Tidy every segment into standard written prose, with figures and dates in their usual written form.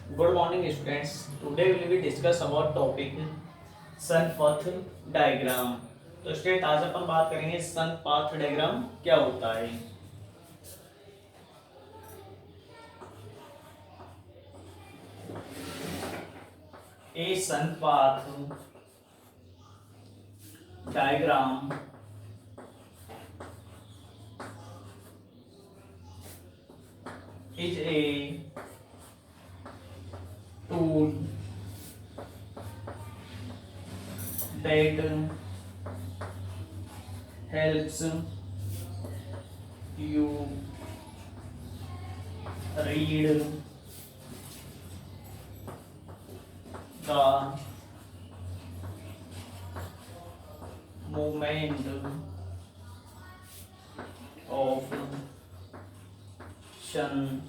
Good morning, students. Today we will discuss about topic सन पथ diagram. तो student आज अपन बात करेंगे सन पाथ डायग्राम क्या होता है। A sun path diagram is a tool that helps you read the movement of sun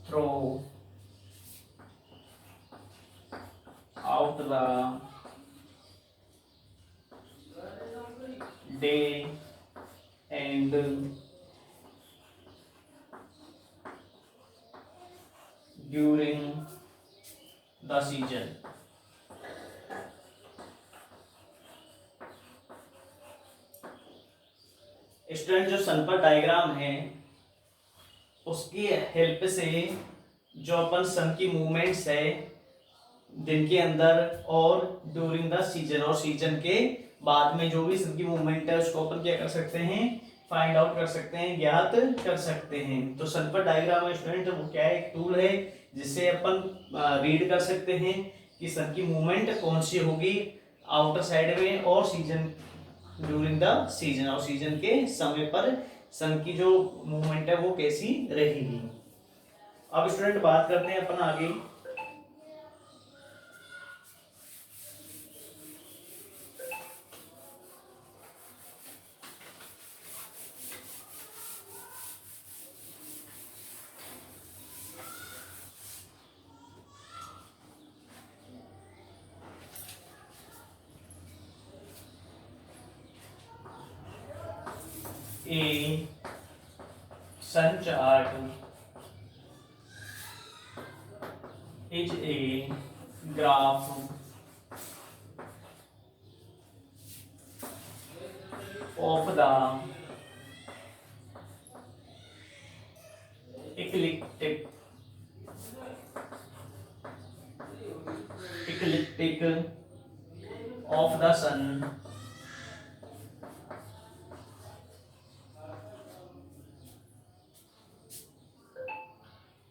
through out the day and during the season। Student जो सन पर डायग्राम है उसकी हेल्प से जो अपन सन की मूवमेंट्स है दिन के अंदर और ड्यूरिंग द सीजन और सीजन के बाद में जो भी सन की मूवमेंट है उसको अपन क्या कर सकते हैं, फाइंड आउट कर सकते हैं, ज्ञात कर सकते हैं। तो सन पर डायग्राम है स्टूडेंट वो क्या है, एक टूल है जिससे अपन रीड कर सकते हैं कि सन की मूवमेंट कौन सी होगी आउटर साइड में और सीजन ड्यूरिंग द सीजन और सीजन के समय पर सन की जो मूवमेंट है वो कैसी रहेगी। अब स्टूडेंट बात करते हैं अपन आगे। A sun chart is a graph of the ecliptic of the sun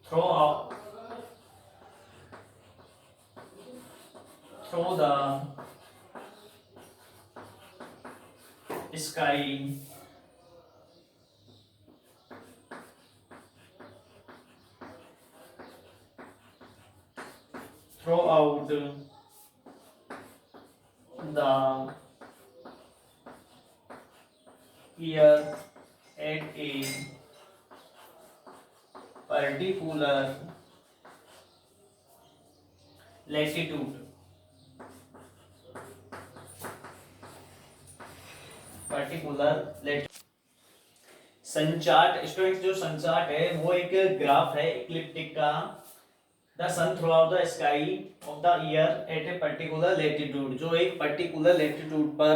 throughout through the sky throughout the year at a particular latitude। Sun chart student जो संचार्ट है वो एक ग्राफ है इक्लिप्टिक का। The sun throughout the sky of the year at a particular latitude, जो एक particular latitude पर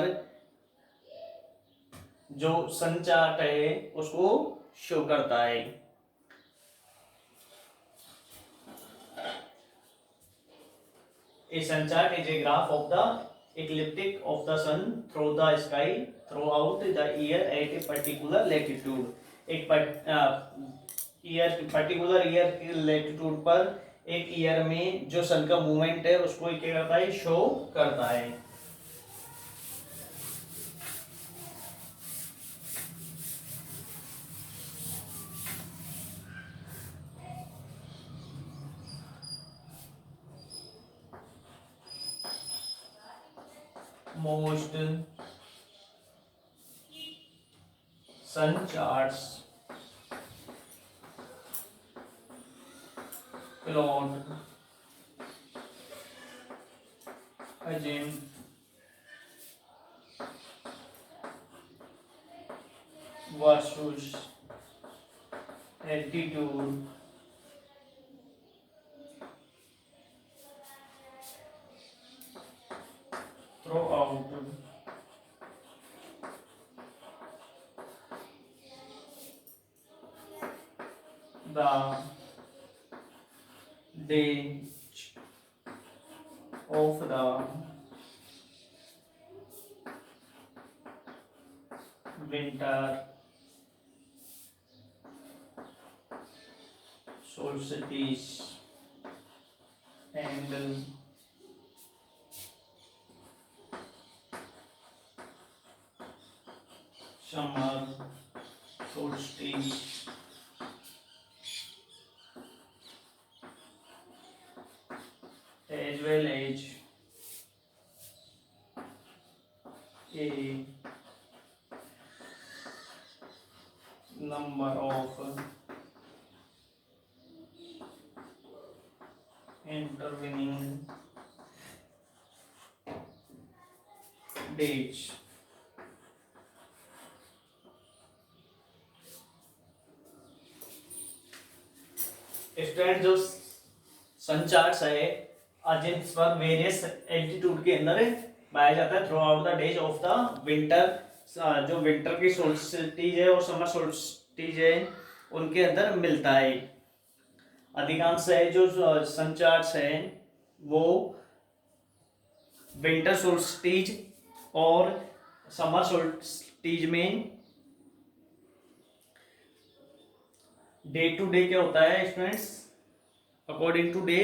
जो सन चार्ट है उसको शो करता है। A sun chart is a graph of the ecliptic of the sun through the sky throughout the year at a particular latitude। एक year particular year के लेटिट्यूड पर एक ईयर में जो सन का मूवमेंट है उसको क्या करता है, शो करता है। Most sun charts plot agent versus altitude throughout the day of the winter solstice and summer solstice as well as a number of intervening dates. Student जो सन चार्ट्स है जिस पर वेरियस एल्टीट्यूड के अंदर पाया जाता है through out the days of the winter, जो विंटर की सोल्स्टिस है और समर सोल्स्टिस है उनके अंदर मिलता है। अधिकांश है जो सन चार्ट्स है वो विंटर सोल्स्टिस और समर सोल्स्टिस में डे टू डे क्या होता है students, according to day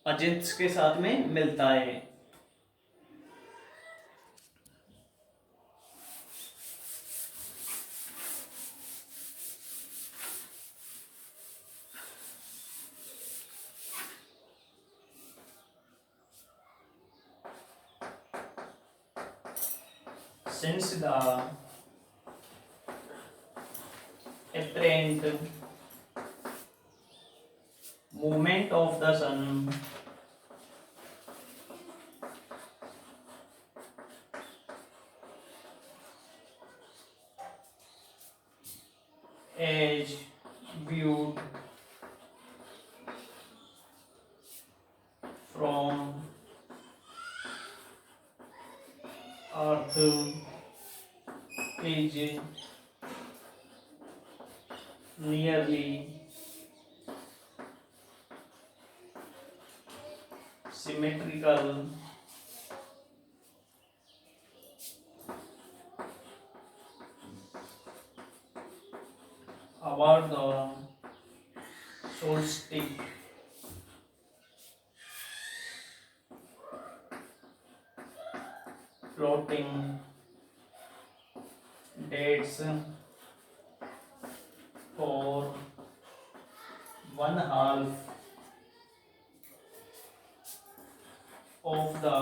agents के साथ में मिलता है। Since the apparent movement of the sun as viewed from Earth is nearly symmetrical about the solstice plotting dates for 1/2 of the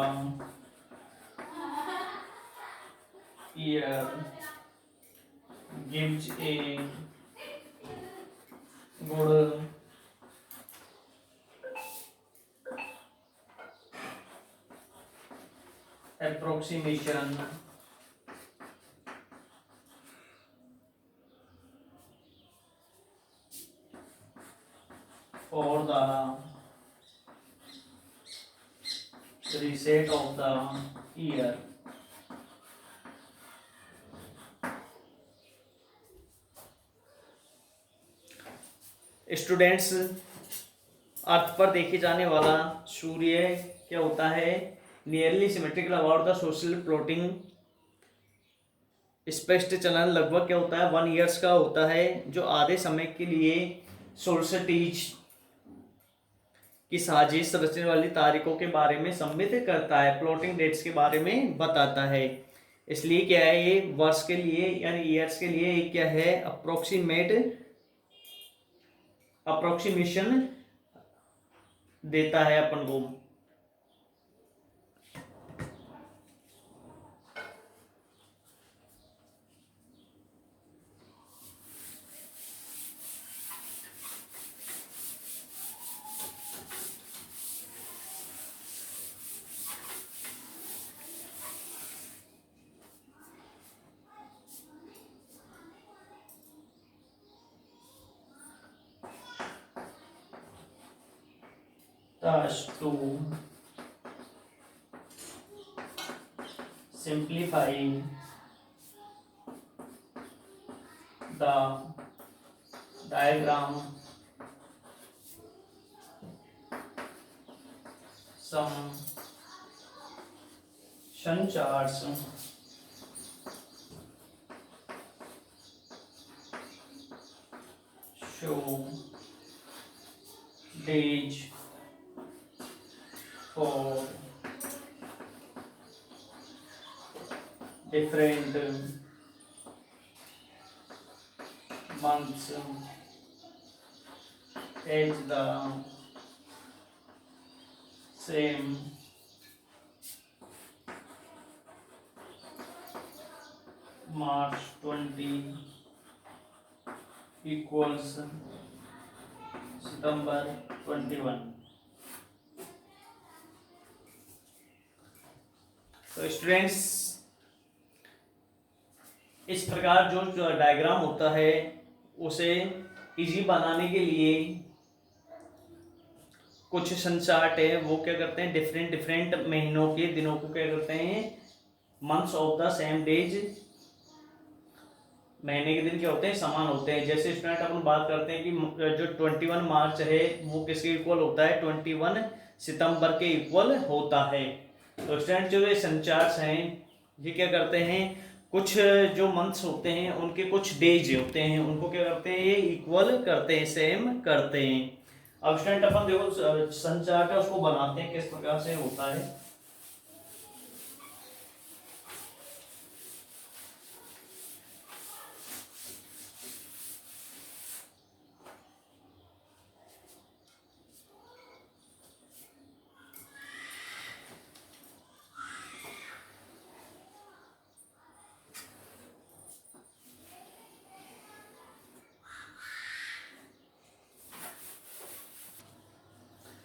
year gives a good approximation for the reset of the year. Students, earth पर देखे जाने वाला सूर्य क्या होता है, nearly symmetrical about the social plotting, स्पष्ट चलन लगभग क्या होता है 1 ईयर्स का होता है, जो आधे समय के लिए सोल्स्टिस की साजिश रचने वाली तारीखों के बारे में संबित करता है, प्लॉटिंग डेट्स के बारे में बताता है। इसलिए क्या है ये वर्ष के लिए यानी ईयर्स के लिए एक क्या है अप्रोक्सीमेशन देता है अपन को। task to simplify the diagram, some charts show days for different months as the same March 20 equals September 21। तो स्टूडेंट्स, इस प्रकार जो डायग्राम होता है उसे इजी बनाने के लिए कुछ संचार्ट है वो क्या करते हैं, डिफरेंट महीनों के दिनों को क्या करते हैं, months of the same days, महीने के दिन क्या होते हैं, समान होते हैं। जैसे स्टूडेंट अपन बात करते हैं कि जो 21 मार्च है वो किसके इक्वल होता है, 21 सितंबर के इक्वल होता है। तो स्टूडेंट जो ये संचार्स हैं ये क्या करते हैं, कुछ जो मंथ्स होते हैं उनके कुछ डेज होते हैं उनको क्या करते हैं, ये इक्वल करते हैं, सेम करते हैं। अब स्टूडेंट अपन देखो संचार्ट है उसको बनाते हैं किस प्रकार से होता है।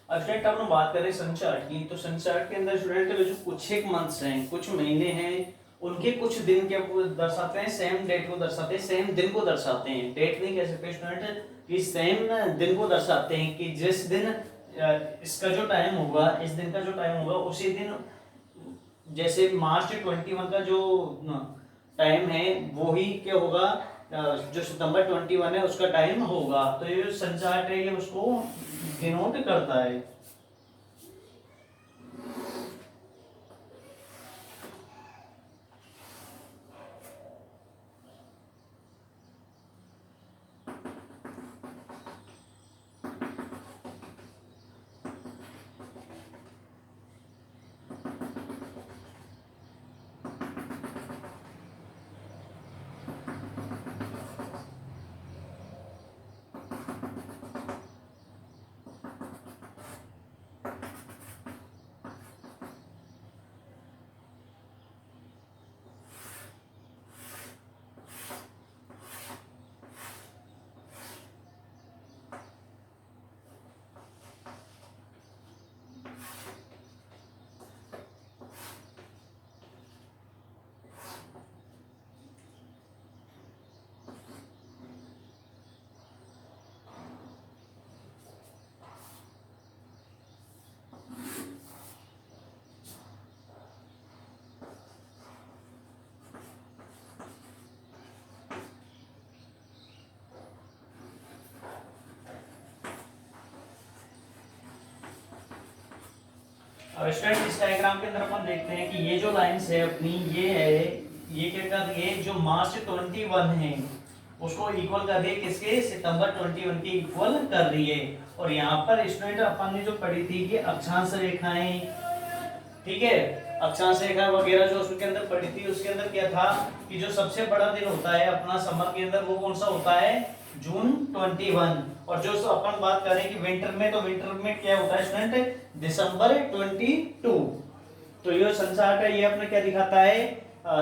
अब स्टूडेंट अपन बात करें संचार्ट की, तो संचार्ट के अंदर स्टूडेंट जो कुछ एक मंथ्स हैं, कुछ महीने हैं, उनके कुछ दिन क्या दर्शाते हैं, सेम डेट को दर्शाते हैं, सेम दिन को दर्शाते हैं। डेट नहीं कह सकते स्टूडेंट, कि सेम दिन को दर्शाते हैं कि जिस दिन इसका जो टाइम होगा, इस दिन का जो टाइम होगा उसी दिन, जैसे मार्च 21 का जो टाइम है वो ही क्या होगा, जो सितंबर 21 है उसका टाइम होगा। तो ये संचार्ट है ये उसको डिनोट करता है। अब स्टूडेंट इस डायग्राम के अंदर अपन देखते हैं कि ये जो लाइंस है अपनी, ये है, ये क्या कर रही है, जो मार्च 21 है उसको इक्वल कर रही है किसके, सितंबर 21 के इक्वल कर रही है। और यहाँ पर स्टूडेंट अपन ने जो पढ़ी थी कि अक्षांश रेखाएं, ठीक है, अक्षांश रेखा वगैरह जो उसके अंदर पढ़ी थी, उसके अंदर क्या था कि जो सबसे बड़ा दिन होता है अपना समर के अंदर वो कौन सा होता है, जून 21। और जो अपन बात करें कि विंटर में, तो विंटर में क्या होता है स्टूडेंट, दिसंबर 22। तो ये संचार्ट है ये अपना क्या दिखाता है,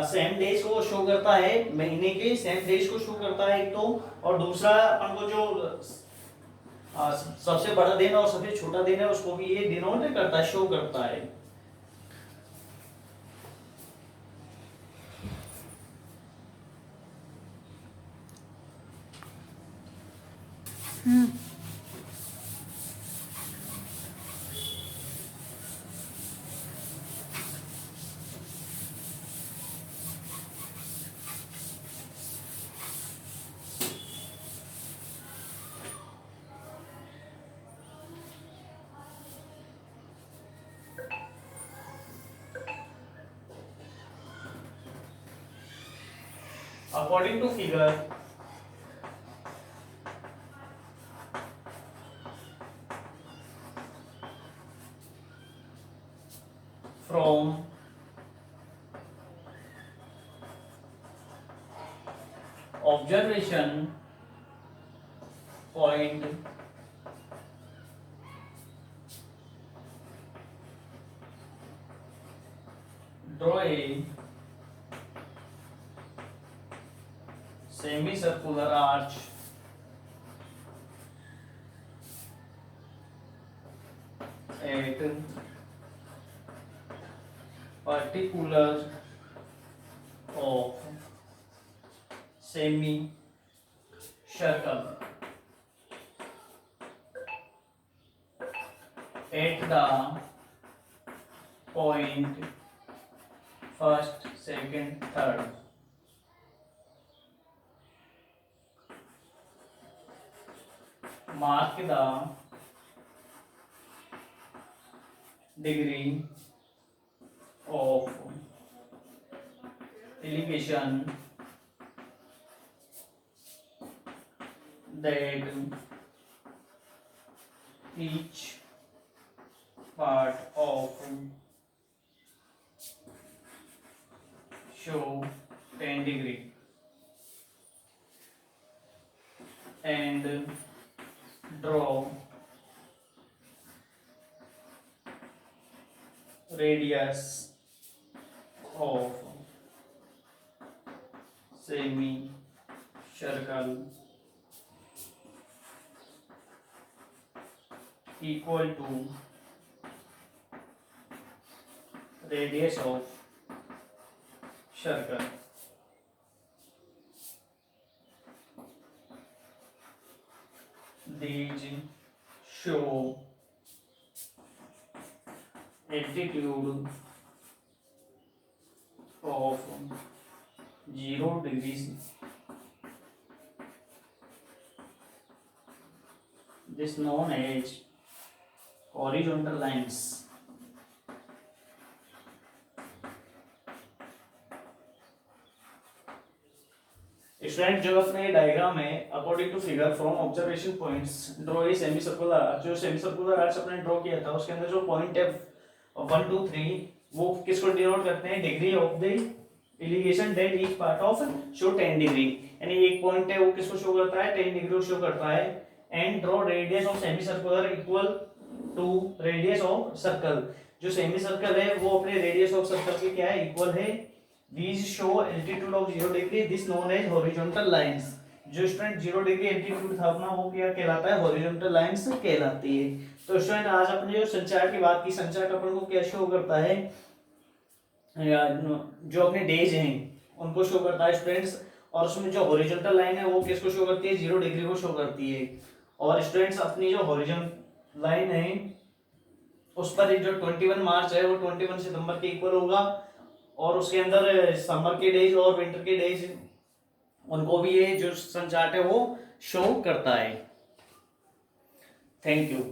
सेम डेज को शो करता है, महीने के सेम डेज को शो करता है एक तो, और दूसरा अपन को जो सबसे बड़ा दिन और सबसे छोटा दिन है उसको भी ये डिनोट करता है, शो करता है। According to figure from observation point draw a semicircular arch at particular of semi circle at the point first, second, third. Mark the degree of elevation that each part of show 10 degree and draw radius of semi circle equal to radius of circle. These show altitude of 0 degrees. This known as horizontal lines. Student जो अपने diagram है according to figure from observation points draw a semi circular arch. जो semi circular arch अपने draw किया था उसके अंदर जो पॉइंट है 1 2 3 वो किसको डिनोट करते हैं, degree of the elevation that each part of show 10 degree. यानी एक पॉइंट है वो किसको शो करता है, 10 डिग्री को शो करता है। And draw radius of semi circular equal to radius of circle. जो सेमी सर्कल है वो अपने रेडियस ऑफ सर्कल के क्या है, इक्वल है। These show altitude of 0 degree, this known as horizontal lines। जो स्टूडेंट 0 डिग्री एल्टीट्यूड था अपना वो क्या कहलाता है, हॉरिजॉन्टल लाइंस कहलाती है। तो स्टूडेंट आज अपने जो संचार की बात की, संचार का अपन को क्या शो करता है, जो अपने डेज हैं उनको शो करता है स्टूडेंट्स। और उसमें जो हॉरिजॉन्टल लाइन है वो किसको शो करती है, 0 डिग्री को शो करती है। और स्टूडेंट्स अपनी जो हॉरिजॉन्टल लाइन है उस पर जो 21 मार्च है वो 21 सितंबर के इक्वल होगा। और उसके अंदर समर के डेज और विंटर के डेज उनको भी ये जो सन चार्ट है वो शो करता है। Thank you.